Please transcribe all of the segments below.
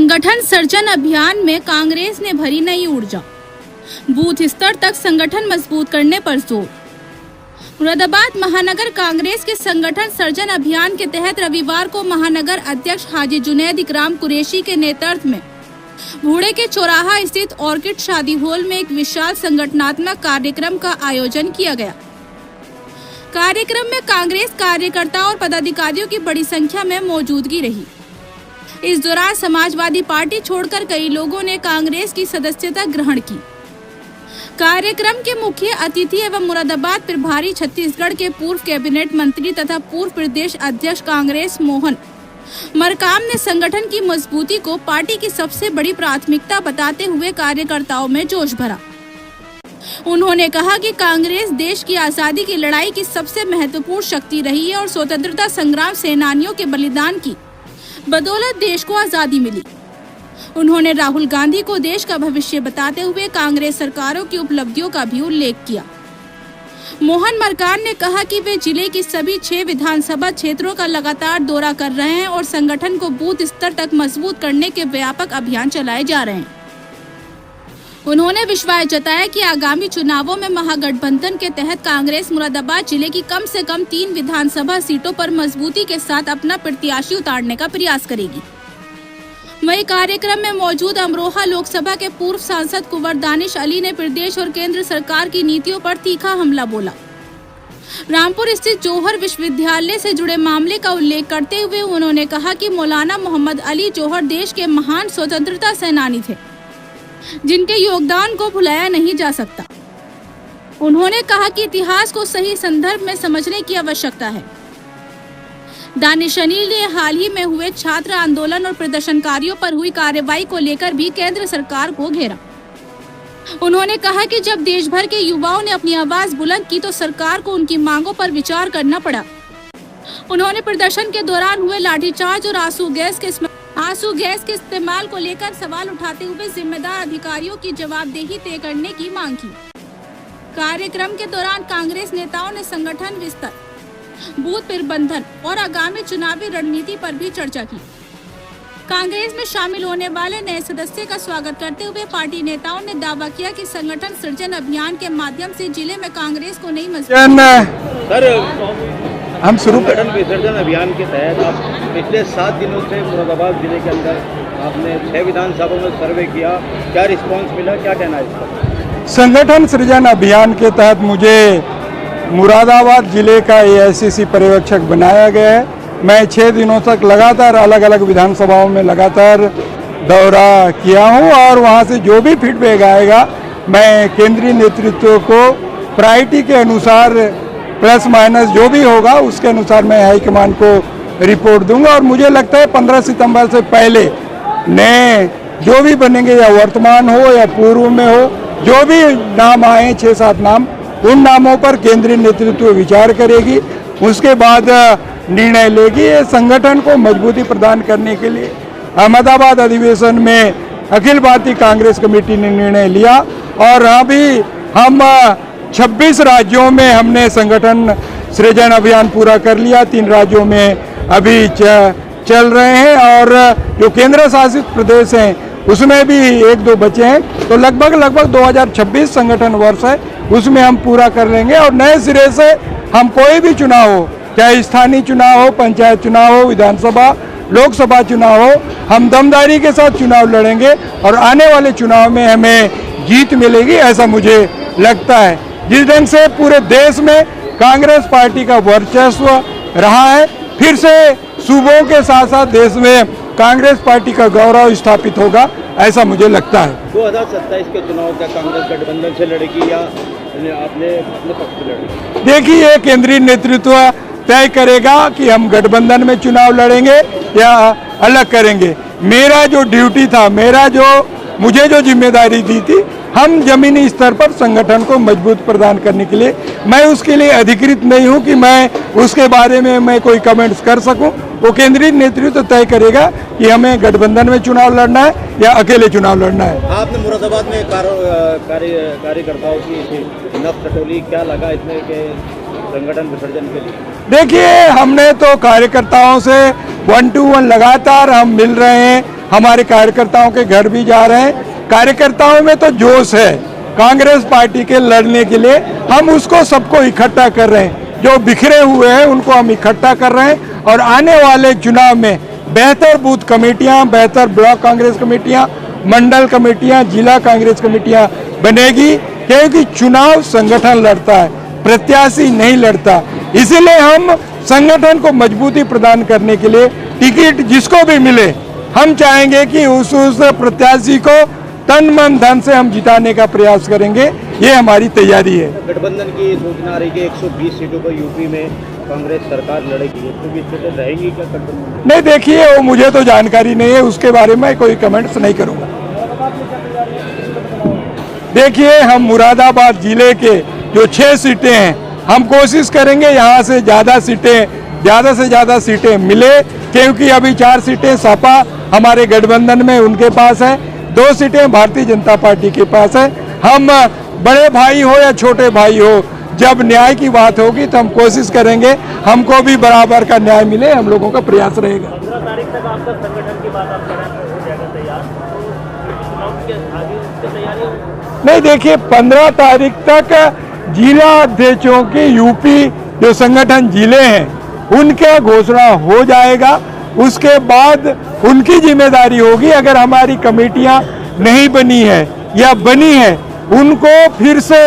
संगठन सर्जन अभियान में कांग्रेस ने भरी नई ऊर्जा, बूथ स्तर तक संगठन मजबूत करने पर जोर। मुरादाबाद महानगर कांग्रेस के संगठन सर्जन अभियान के तहत रविवार को महानगर अध्यक्ष हाजी जुनैद इकराम कुरैशी के नेतृत्व में भूड़े के चौराहा स्थित ऑर्किड शादी हॉल में एक विशाल संगठनात्मक कार्यक्रम का आयोजन किया गया। कार्यक्रम में कांग्रेस कार्यकर्ताओं और पदाधिकारियों की बड़ी संख्या में मौजूदगी रही। इस दौरान समाजवादी पार्टी छोड़कर कई लोगों ने कांग्रेस की सदस्यता ग्रहण की। कार्यक्रम के मुख्य अतिथि एवं मुरादाबाद प्रभारी छत्तीसगढ़ के पूर्व कैबिनेट मंत्री तथा पूर्व प्रदेश अध्यक्ष कांग्रेस मोहन मरकाम ने संगठन की मजबूती को पार्टी की सबसे बड़ी प्राथमिकता बताते हुए कार्यकर्ताओं में जोश भरा। उन्होंने कहा कि कांग्रेस देश की आजादी की लड़ाई की सबसे महत्वपूर्ण शक्ति रही है और स्वतंत्रता संग्राम सेनानियों के बलिदान की बदौलत देश को आजादी मिली। उन्होंने राहुल गांधी को देश का भविष्य बताते हुए कांग्रेस सरकारों की उपलब्धियों का भी उल्लेख किया। मोहन मरकाम ने कहा कि वे जिले की सभी 6 विधानसभा क्षेत्रों का लगातार दौरा कर रहे हैं और संगठन को बूथ स्तर तक मजबूत करने के व्यापक अभियान चलाए जा रहे हैं। उन्होंने विश्वास जताया कि आगामी चुनावों में महागठबंधन के तहत कांग्रेस मुरादाबाद जिले की कम से कम 3 विधानसभा सीटों पर मजबूती के साथ अपना प्रत्याशी उतारने का प्रयास करेगी। वहीं कार्यक्रम में मौजूद अमरोहा लोकसभा के पूर्व सांसद कुंवर दानिश अली ने प्रदेश और केंद्र सरकार की नीतियों पर तीखा हमला बोला। रामपुर स्थित जौहर विश्वविद्यालय से जुड़े मामले का उल्लेख करते हुए उन्होंने कहा कि मौलाना मोहम्मद अली जौहर देश के महान स्वतंत्रता सेनानी थे, जिनके योगदान को भुलाया नहीं जा सकता। उन्होंने कहा कि इतिहास को सही संदर्भ में समझने की आवश्यकता है। दानिश अली ने हाल ही में हुए छात्र आंदोलन और प्रदर्शनकारियों पर हुई कार्रवाई को लेकर भी केंद्र सरकार को घेरा। उन्होंने कहा कि जब देश भर के युवाओं ने अपनी आवाज बुलंद की तो सरकार को उनकी मांगों पर विचार करना पड़ा। उन्होंने प्रदर्शन के दौरान हुए लाठीचार्ज और आंसू गैस के इस्तेमाल को लेकर सवाल उठाते हुए जिम्मेदार अधिकारियों की जवाबदेही तय करने की मांग की। कार्यक्रम के दौरान कांग्रेस नेताओं ने संगठन विस्तार, बूथ प्रबंधन और आगामी चुनावी रणनीति पर भी चर्चा की। कांग्रेस में शामिल होने वाले नए सदस्य का स्वागत करते हुए पार्टी नेताओं ने दावा किया कि संगठन सृजन अभियान के माध्यम से जिले में कांग्रेस को नई हम संगठन विसर्जन अभियान के तहत आप पिछले 7 दिनों से मुरादाबाद जिले के अंदर आपने 6 विधानसभाओं में सर्वे किया, क्या रिस्पांस मिला, क्या कहना है इस पर? संगठन सृजन अभियान के तहत मुझे मुरादाबाद जिले का AICC पर्यवेक्षक बनाया गया है। मैं 6 दिनों तक लगातार अलग अलग विधानसभाओं में लगातार दौरा किया हूं और वहां से जो भी फीडबैक आएगा मैं केंद्रीय नेतृत्व को प्रायोरिटी के अनुसार प्लस माइनस जो भी होगा उसके अनुसार मैं हाईकमान को रिपोर्ट दूंगा। और मुझे लगता है 15 सितंबर से पहले नए जो भी बनेंगे, या वर्तमान हो या पूर्व में हो, जो भी नाम आए 6-7 नाम, उन नामों पर केंद्रीय नेतृत्व विचार करेगी, उसके बाद निर्णय लेगी। ये संगठन को मजबूती प्रदान करने के लिए अहमदाबाद अधिवेशन में अखिल भारतीय कांग्रेस कमेटी ने निर्णय लिया और अभी हम 26 राज्यों में हमने संगठन सृजन अभियान पूरा कर लिया। 3 राज्यों में अभी चल रहे हैं और जो केंद्र शासित प्रदेश हैं उसमें भी 1-2 बचे हैं। तो लगभग 2026 संगठन वर्ष है, उसमें हम पूरा कर लेंगे और नए सिरे से हम कोई भी चुनाव हो, चाहे स्थानीय चुनाव हो, पंचायत चुनाव हो, विधानसभा लोकसभा चुनाव हो, हम दमदारी के साथ चुनाव लड़ेंगे और आने वाले चुनाव में हमें जीत मिलेगी, ऐसा मुझे लगता है। जिस ढंग से पूरे देश में कांग्रेस पार्टी का वर्चस्व रहा है, फिर से सूबों के साथ साथ देश में कांग्रेस पार्टी का गौरव स्थापित होगा, ऐसा मुझे लगता है। 2027 के चुनाव क्या कांग्रेस गठबंधन से लड़ेगी या अपने पक्ष से लड़ेगी? देखिए, केंद्रीय नेतृत्व तय करेगा कि हम गठबंधन में चुनाव लड़ेंगे या अलग करेंगे। मेरा जो ड्यूटी था, मुझे जो जिम्मेदारी दी थी, हम जमीनी स्तर पर संगठन को मजबूत प्रदान करने के लिए, मैं उसके लिए अधिकृत नहीं हूं कि मैं उसके बारे में मैं कोई कमेंट्स कर सकूं। वो केंद्रीय नेतृत्व तय करेगा कि हमें गठबंधन में चुनाव लड़ना है या अकेले चुनाव लड़ना है। आपने मुरादाबाद में कार्यकर्ताओं की नफ टटोली, क्या लगा इसमें के संगठन विसर्जन के लिए? देखिए, हमने तो कार्यकर्ताओं से 1-to-1 लगातार हम मिल रहे हैं, हमारे कार्यकर्ताओं के घर भी जा रहे हैं। कार्यकर्ताओं में तो जोश है कांग्रेस पार्टी के लड़ने के लिए, हम उसको सबको इकट्ठा कर रहे हैं। जो बिखरे हुए हैं उनको हम इकट्ठा कर रहे हैं और आने वाले चुनाव में बेहतर बूथ कमेटियां, बेहतर ब्लॉक कांग्रेस कमेटियां, मंडल कमेटियां, जिला कांग्रेस कमेटियां बनेगी, क्योंकि चुनाव संगठन लड़ता है, प्रत्याशी नहीं लड़ता। इसीलिए हम संगठन को मजबूती प्रदान करने के लिए टिकट जिसको भी मिले, हम चाहेंगे कि उस प्रत्याशी को तन मन धन से हम जिताने का प्रयास करेंगे। ये हमारी तैयारी है। गठबंधन की सूचना आ रही है कि 120 सीटों पर यूपी में कांग्रेस सरकार लड़ेगी, 120 सीटें रहेंगी क्या गठबंधन? नहीं, देखिए वो मुझे तो जानकारी नहीं है, उसके बारे में कोई कमेंट्स नहीं करूंगा। देखिए, हम मुरादाबाद जिले के जो 6 सीटें हैं, हम कोशिश करेंगे यहाँ से ज़्यादा सीटें मिले, क्योंकि अभी 4 सीटें सपा हमारे गठबंधन में उनके पास है, 2 सीटें भारतीय जनता पार्टी के पास है। हम बड़े भाई हो या छोटे भाई हो, जब न्याय की बात होगी तो हम कोशिश करेंगे हमको भी बराबर का न्याय मिले, हम लोगों का प्रयास रहेगा। 15 तारीख तक आपका संगठन की बात आप कर रहे हैं हो जाएगा तैयार, तो चुनाव के आगे उसकी तैयारी होगी? नहीं, देखिए 15 तारीख तक जिला अध्यक्षों की यूपी जो संगठन जिले हैं उनके घोषणा हो जाएगा। उसके बाद उनकी जिम्मेदारी होगी, अगर हमारी कमेटियां नहीं बनी है या बनी है उनको फिर से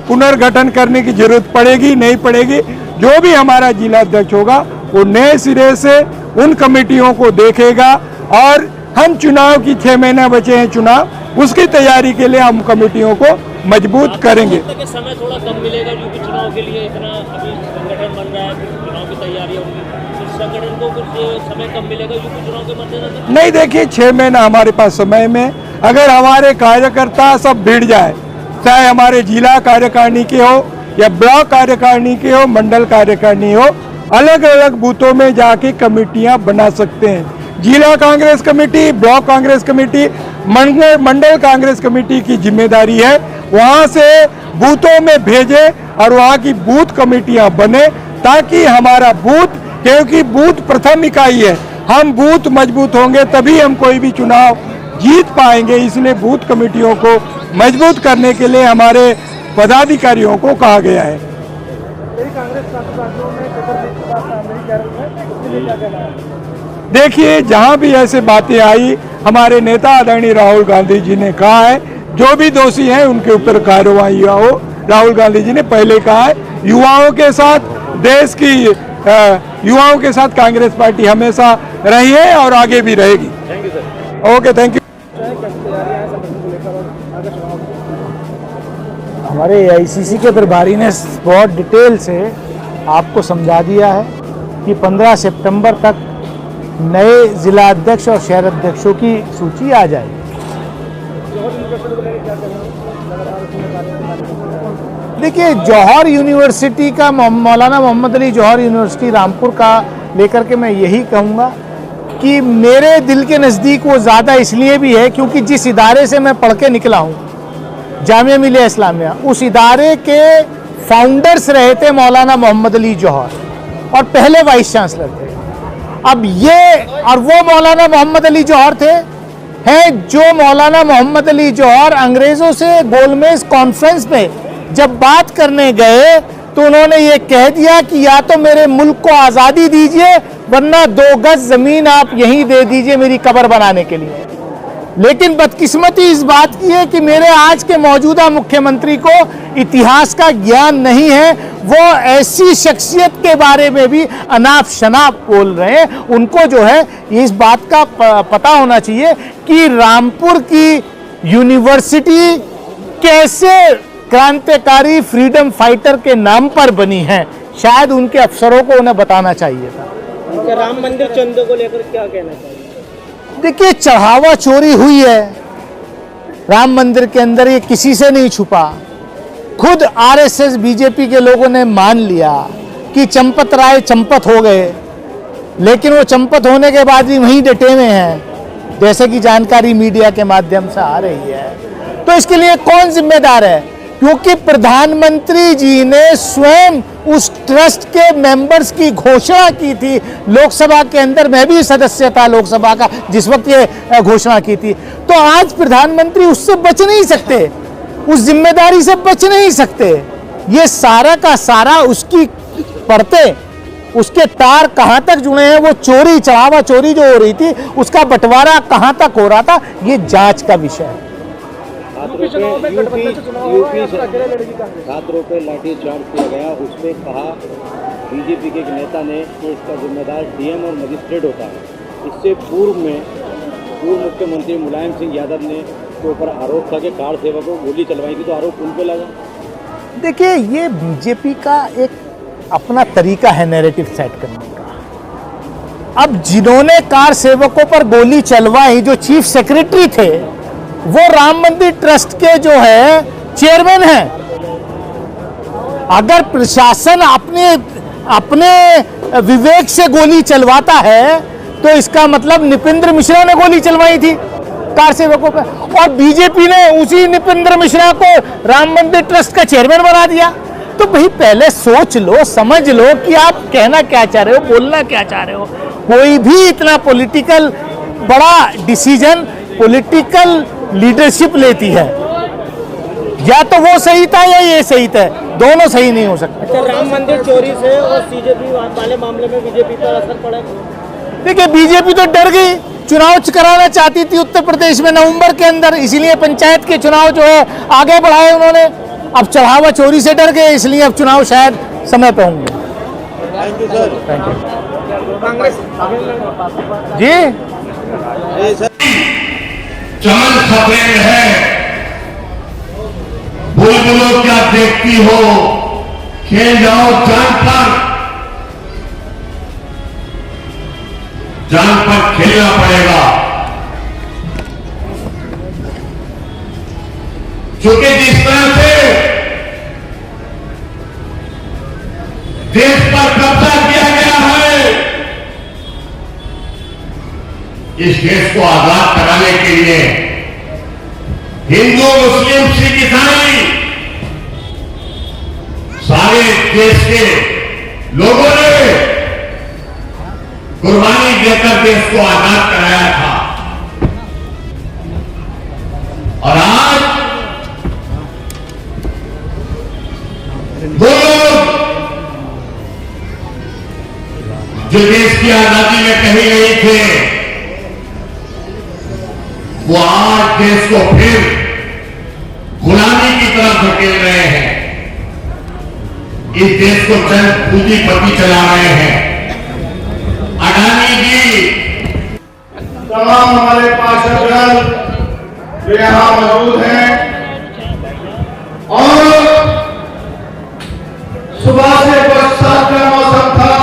पुनर्गठन करने की जरूरत पड़ेगी नहीं पड़ेगी। जो भी हमारा जिला अध्यक्ष होगा वो नए सिरे से उन कमेटियों को देखेगा और हम चुनाव की 6 महीने बचे हैं चुनाव, उसकी तैयारी के लिए हम कमेटियों को मजबूत करेंगे। समय थोड़ा कम मिलेगा क्योंकि चुनाव के लिए इतना अभी संगठन बन रहा है, चुनाव की तैयारी होगी, तो संगठन को कुछ समय कम मिलेगा क्योंकि चुनाव के मद्देनजर? नहीं, देखिए 6 महीना हमारे पास समय में अगर हमारे कार्यकर्ता सब भिड़ जाए, चाहे हमारे जिला कार्यकारिणी के हो या ब्लॉक कार्यकारिणी के हो, मंडल कार्यकारिणी हो, अलग अलग बूथों में जाके कमेटियां बना सकते हैं। जिला Congress committee, block Congress committee, मंडल कांग्रेस कमेटी की जिम्मेदारी है वहां से बूथों में भेजे और वहां की बूथ कमेटियां बने, ताकि हमारा बूथ, क्योंकि बूथ प्रथम इकाई है, हम बूथ मजबूत होंगे तभी हम कोई भी चुनाव जीत पाएंगे। इसलिए बूथ कमेटियों को मजबूत करने के लिए हमारे पदाधिकारियों को कहा गया है। देखिए, जहां भी ऐसे बातें आई, हमारे नेता आदरणीय राहुल गांधी जी ने कहा है जो भी दोषी हैं उनके ऊपर कार्रवाई हो। राहुल गांधी जी ने पहले कहा है, युवाओं के साथ, देश की युवाओं के साथ कांग्रेस पार्टी हमेशा रही है और आगे भी रहेगी। Thank you sir. Okay, thank you. हमारे AICC के प्रभारी ने बहुत डिटेल से आपको समझा दिया है कि 15 सितंबर तक नए जिला अध्यक्ष और शहर अध्यक्षों की सूची आ जाएगी। देखिए, जौहर यूनिवर्सिटी का मौलाना मोहम्मद अली जौहर यूनिवर्सिटी रामपुर का लेकर के मैं यही कहूँगा कि मेरे दिल के नज़दीक वो ज़्यादा इसलिए भी है क्योंकि जिस इदारे से मैं पढ़ के निकला हूँ, जामिया मिलिया इस्लामिया, उस इदारे के फाउंडर्स रहे थे मौलाना मोहम्मद अली जौहर और पहले वाइस चांसलर थे। अब ये और वो मौलाना मोहम्मद अली जौहर थे हैं जो मौलाना मोहम्मद अली जौहर अंग्रेज़ों से गोलमेज कॉन्फ्रेंस में जब बात करने गए तो उन्होंने ये कह दिया कि या तो मेरे मुल्क को आज़ादी दीजिए वरना 2 गज ज़मीन आप यहीं दे दीजिए मेरी कब्र बनाने के लिए। लेकिन बदकिस्मती इस बात की है कि मेरे आज के मौजूदा मुख्यमंत्री को इतिहास का ज्ञान नहीं है। वो ऐसी शख्सियत के बारे में भी अनाप शनाप बोल रहे हैं। उनको जो है इस बात का पता होना चाहिए कि रामपुर की यूनिवर्सिटी कैसे क्रांतिकारी फ्रीडम फाइटर के नाम पर बनी है। शायद उनके अफसरों को उन्हें बताना चाहिए था। राम मंदिर चंदों को लेकर क्या कहना चाहिए? देखिए, चढ़ावा चोरी हुई है राम मंदिर के अंदर, ये किसी से नहीं छुपा। खुद RSS बीजेपी के लोगों ने मान लिया कि चंपत राय चंपत हो गए, लेकिन वो चंपत होने के बाद भी वहीं डटे हुए हैं, जैसे कि जानकारी मीडिया के माध्यम से आ रही है। तो इसके लिए कौन जिम्मेदार है? क्योंकि प्रधानमंत्री जी ने स्वयं उस ट्रस्ट के मेंबर्स की घोषणा की थी लोकसभा के अंदर। मैं भी सदस्य था लोकसभा का जिस वक्त ये घोषणा की थी। तो आज प्रधानमंत्री उससे बच नहीं सकते, उस जिम्मेदारी से बच नहीं सकते। ये सारा का सारा उसकी परतें, उसके तार कहां तक जुड़े हैं, वो चोरी, चढ़ावा चोरी जो हो रही थी उसका बंटवारा कहां तक हो रहा था, ये जांच का विषय है। छात्रों पे लाठी चार्ज किया गया, उस पर कहा बीजेपी के एक नेता ने कि इसका जिम्मेदार डीएम और मजिस्ट्रेट होता है। इससे पूर्व में पूर्व मुख्यमंत्री मुलायम सिंह यादव ने के ऊपर आरोप था कि कार सेवक को गोली चलवाई थी, तो आरोप उन पे लगा। देखिए, ये बीजेपी का एक अपना तरीका है नैरेटिव सेट करने का। अब जिन्होंने कार सेवकों पर गोली चलवाई, जो चीफ सेक्रेटरी थे, वो राम मंदिर ट्रस्ट के जो है चेयरमैन हैं। अगर प्रशासन अपने विवेक से गोली चलवाता है तो इसका मतलब निपेंद्र मिश्रा ने गोली चलवाई थी कार सेवकों पर, और बीजेपी ने उसी निपेंद्र मिश्रा को राम मंदिर ट्रस्ट का चेयरमैन बना दिया। तो भाई पहले सोच लो, समझ लो कि आप कहना क्या चाह रहे हो, बोलना क्या चाह रहे हो। कोई भी इतना पॉलिटिकल बड़ा डिसीजन पॉलिटिकल लीडरशिप लेती है, या तो वो सही था या ये सही था, दोनों सही नहीं हो सकते। अच्छा, राम मंदिर चोरी से और सीजेपी वाले मामले में बीजेपी पर असर पड़ा? देखिए, बीजेपी तो डर गई, चुनाव कराना चाहती थी उत्तर प्रदेश में नवंबर के अंदर, इसलिए पंचायत के चुनाव जो है आगे बढ़ाए उन्होंने। अब चढ़ावा चोरी से डर गए, इसलिए अब चुनाव शायद समय पे होंगे। Thank you sir. Thank you. Congress ji चमन सफेद है, बुलबुलों क्या देखती हो, खेल जाओ जान पर खेलना पड़ेगा। क्योंकि जिस तरह से देश पर कब्जा किया गया है, इस देश को आजाद कराने के लिए हिंदू, मुस्लिम, सिख, ईसाई सारे देश के लोगों ने कुर्बानी देकर देश को आजाद कराया था। और आज वो लोग जो देश की आजादी में कहीं नहीं थे, वो आज देश को फिर गुलामी की तरफ धकेल रहे हैं। इस देश को चंद पूंजीपति चला रहे हैं। अडानी जी, तमाम हमारे पार्षदगण जो यहाँ मौजूद हैं, और सुबह से बरसात का मौसम था।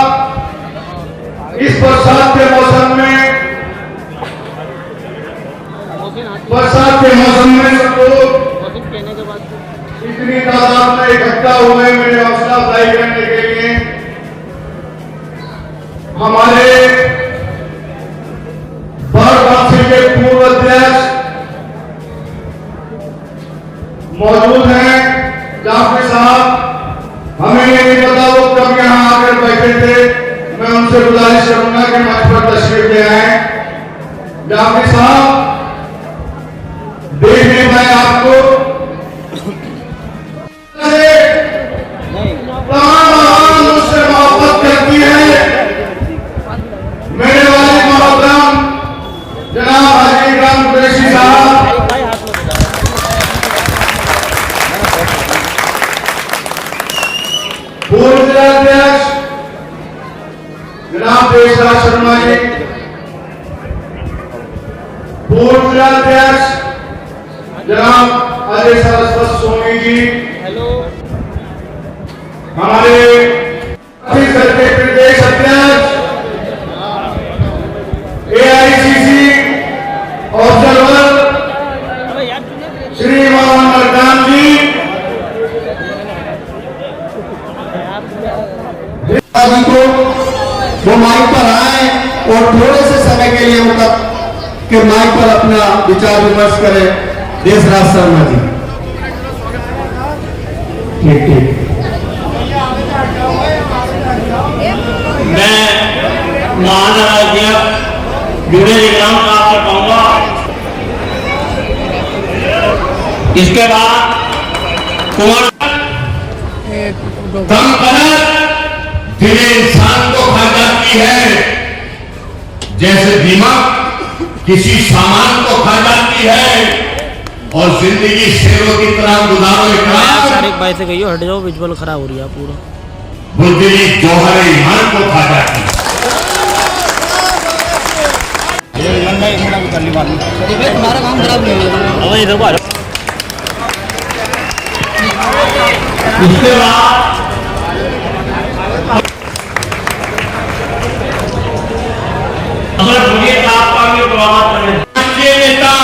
इस बरसात के मौसम में सब लोग इतनी तादाद में इकट्ठा हुए मेरे हौसला अफजाई करने के लिए। हमारे बार काउंसिल के पूर्व अध्यक्ष मौजूद हैं, जाफरी साहब। हमें ये नहीं पता वो कब यहाँ आकर बैठे थे, मैं उनसे गुजारिश करूंगा कि मंच पर तशरीफ ले आए। जाफरी साहब, देख नहीं पाए आपको, तमाम मुझसे मोहब्बत करती है। मेरे वाले मोहतरम जनाब हाजी राम कुरैशी साहब, पूर्व जिलाध्यक्ष जनाब देशराज शर्मा जी, पूर्व जिलाध्यक्ष जनाब अजय सरस्वत सोनी जी, हमारे छत्तीसगढ़ के प्रदेश अध्यक्ष एआईसीसी ऑब्जर्वर श्री मोहन मरदान जी, को वो माइक पर आए और थोड़े से समय के लिए उनका के माइक पर अपना विचार विमर्श करें। देशराज शर्मा जी, ठीक ठीक। मैं महानगर अध्यक्ष जुड़े निगरान प्राप्त कर पाऊंगा। इसके बाद कुमार कम गलत दिल इंसान को खा जाती है, जैसे दीमक किसी सामान को खा जाती है, और जिंदगी शेरों की तरह गुजारो इकरार, एक भाई से कहियो हट जाओ, विजुअल खराब हो रही है पूरा। बुद्धि जौहर ईमान को खा जाती है। हमारा काम खराब नहीं होगा। इधर को आ जाओ। इसके बाद अगर मुझे आपका भी प्रभाव करें नेता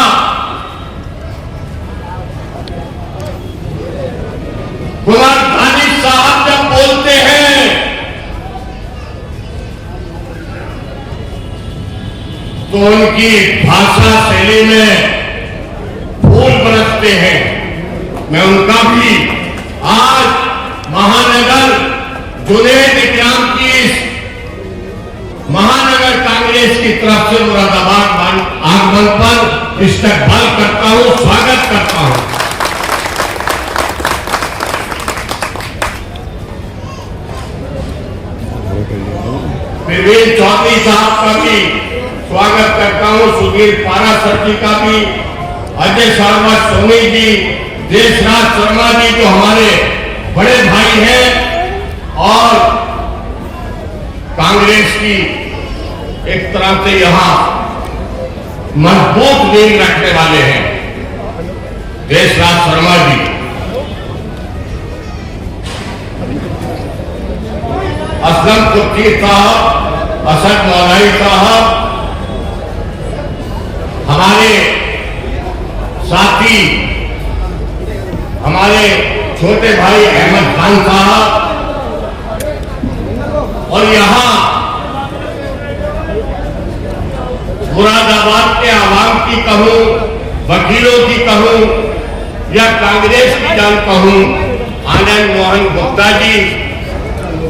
कुमार गांधी साहब जब बोलते हैं तो उनकी भाषा शैली में फूल बरसते हैं। मैं उनका भी आज महानगर जुनैद इकराम की इस महानगर कांग्रेस की तरफ से मुरादाबाद आगमन पर इस्तकबाल करता हूं, स्वागत करता हूं। प्रवीण चौधरी साहब का भी स्वागत करता हूं, सुधीर पारा सर जी का भी, अजय शर्मा सोनी जी, देशराज शर्मा जी जो हमारे बड़े भाई हैं और कांग्रेस की एक तरह से यहां मजबूत नींव रखने वाले हैं, देशराज शर्मा जी, असलम कुर्ती साहब, असद मौलाई साहब, हमारे साथी, हमारे छोटे भाई अहमद खान साहब, और यहां मुरादाबाद के आवाम की कहूं, वकीलों की कहूं या कांग्रेस की जान कहूं, आनंद मोहन गुप्ता जी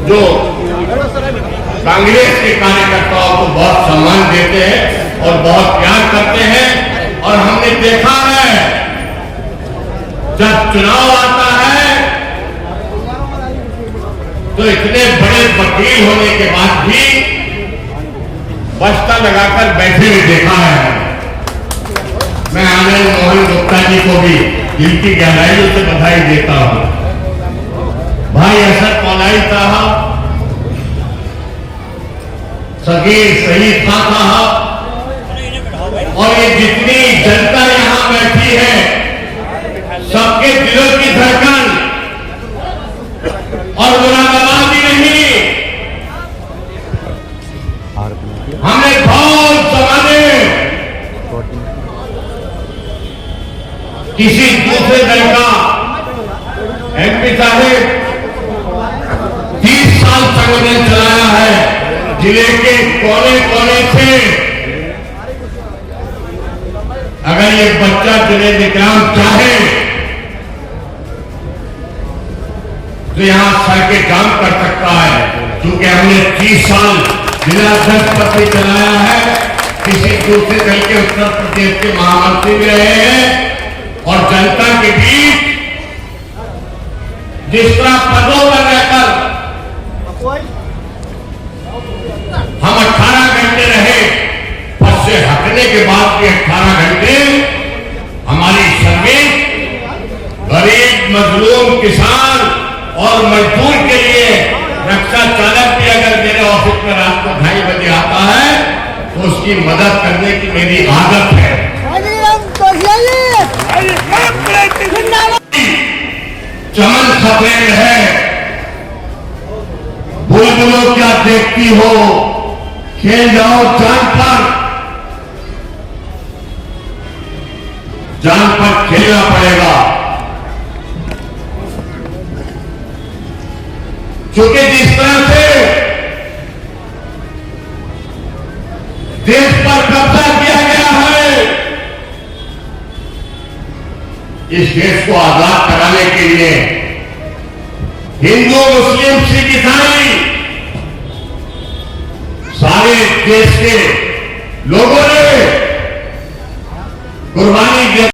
जो कांग्रेस के कार्यकर्ताओं को बहुत सम्मान देते हैं और बहुत प्यार करते हैं। और हमने देखा है जब चुनाव आता है तो इतने बड़े वकील होने के बाद भी बस्ता लगाकर बैठे हुए देखा है। मैं आनंद मोहन गुप्ता जी को भी दिल की गहराइयों से बधाई देता हूं। भाई असद मौलाई साहब, सगीर शहीद खान साहब, और ये जितनी जनता यहां बैठी है, सबके दिलों की धड़कन, और मुरादाबाद ही नहीं, हमने बहुत जमाने किसी दूसरे दल का एमपी साहब 30 साल संगठन चलाया है, जिले के कोने कोने से। अगर ये बच्चा जुनैद इकराम चाहे तो यहां सड़कें काम कर सकता है, क्योंकि हमने 30 साल जिला अध्यक्ष पद भी चलाया है, किसी दूसरे दल के उत्तर प्रदेश के महामंत्री भी रहे हैं, और जनता के बीच जिस तरह पदों पर रहकर हम 18 घंटे रहे, पद से हटने के बाद के 18 घंटे हमारी सर्विस गरीब, मजलूम, किसान और मजदूर के लिए, रक्षा चालक भी अगर मेरे ऑफिस में रात को 2:30 बजे आता है तो उसकी मदद करने की मेरी आदत है। चमन खतरे में है, बुलबुलों क्या देखती हो, खेल जाओ जान पर खेलना पड़ेगा, क्योंकि जिस तरह से देश पर कब्जा किया गया है, इस देश को आजाद कराने के लिए हिंदू, मुस्लिम, सिख, ईसाई देश के लोगों ने कुर्बानी दी।